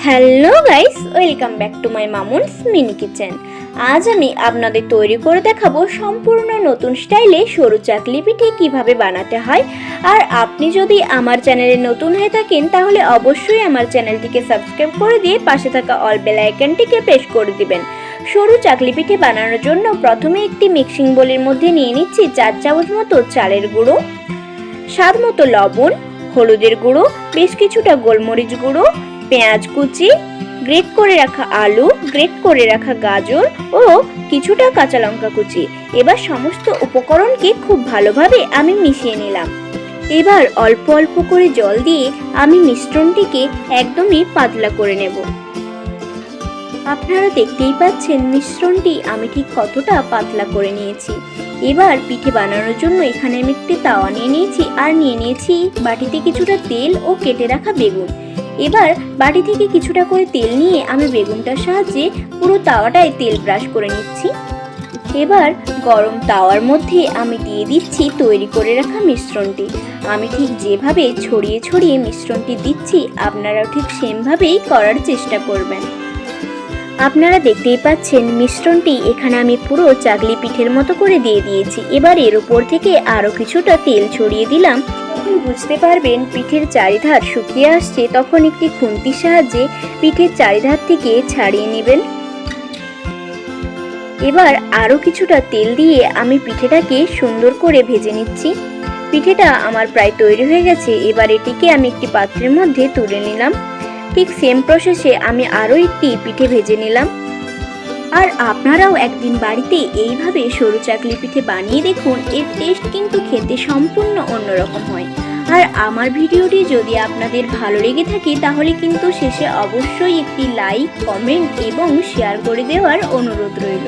Hello guys, welcome back to my Mamun's mini kitchen. আজ আমি আপনাদের তৈরি করে দেখাবো সম্পূর্ণ নতুন স্টাইলে সরু চাকলি পিঠে কিভাবে বানাতে হয়। আর আপনি যদি আমার চ্যানেলে নতুন হয়ে থাকেন তাহলে অবশ্যই আমার চ্যানেলটিকে সাবস্ক্রাইব করে দিয়ে পাশে থাকা অল বেল আইকনটিকে প্রেস করে দিবেন। সরু চাকলি পিঠে বানানোর জন্য প্রথমে একটি মিক্সিং বোলের মধ্যে নিয়ে নিচ্ছি 4 চামচ মতো চালের গুঁড়ো, স্বাদ মতো লবণ, হলুদের গুঁড়ো, বেশ কিছুটা গোলমরিচ গুঁড়ো, পেঁয়াজ কুচি, গ্রেট করে রাখা আলু, গ্রেট করে রাখা গাজর ও কিছুটা কাঁচা লঙ্কা কুচি। এবার সমস্ত উপকরণকে খুব ভালোভাবে আমি মিশিয়ে নিলাম। এবার অল্প অল্প করে জল দিয়ে আমি মিশ্রণটিকে একদমই পাতলা করে নেব। আপনারা দেখতেই পাচ্ছেন মিশ্রণটি আমি ঠিক কতটা পাতলা করে নিয়েছি। এবার পিঠে বানানোর জন্য এখানে আমি একটি তাওয়া নিয়ে নিয়েছি আর নিয়ে নিয়েছি বাটিতে কিছুটা তেল ও কেটে রাখা বেগুন। এবার বাটি থেকে কিছুটা করে তেল নিয়ে আমি বেগুনটার সাহায্যে পুরো তাওয়াটায় তেল ব্রাশ করে নিচ্ছি। এবার গরম তাওয়ার মধ্যে আমি দিয়ে দিচ্ছি তৈরি করে রাখা মিশ্রণটি। আমি ঠিক যেভাবে ছড়িয়ে ছড়িয়ে মিশ্রণটি দিচ্ছি আপনারাও ঠিক সেমভাবেই করার চেষ্টা করবেন। আপনারা দেখতেই পাচ্ছেন মিশ্রণটি এখানে আমি পুরো চাকলি পিঠের মতো করে দিয়ে দিয়েছি। এবার এর উপর থেকে আরও কিছুটা তেল ছড়িয়ে দিলাম। যখন বুঝতে পারবেন পিঠের চারিধার শুকিয়ে আসছে তখন একটি খুন্তির সাহায্যে পিঠের চারিধার থেকে ছাড়িয়ে নেবেন। এবার আরও কিছুটা তেল দিয়ে আমি পিঠেটাকে সুন্দর করে ভেজে নিচ্ছি। পিঠেটা আমার প্রায় তৈরি হয়ে গেছে। এবার এটিকে আমি একটি পাত্রের মধ্যে তুলে নিলাম। ঠিক সেম প্রসেসে আমি আরও একটি পিঠে ভেজে নিলাম। আর আপনারাও একদিন বাড়িতে এইভাবে সরু চাকলি পিঠে বানিয়ে দেখুন, এর টেস্ট কিন্তু খেতে সম্পূর্ণ অন্যরকম হয়। আর আমার ভিডিওটি যদি আপনাদের ভালো লেগে থাকে তাহলে কিন্তু শেষে অবশ্যই একটি লাইক, কমেন্ট এবং শেয়ার করে দেওয়ার অনুরোধ রইল।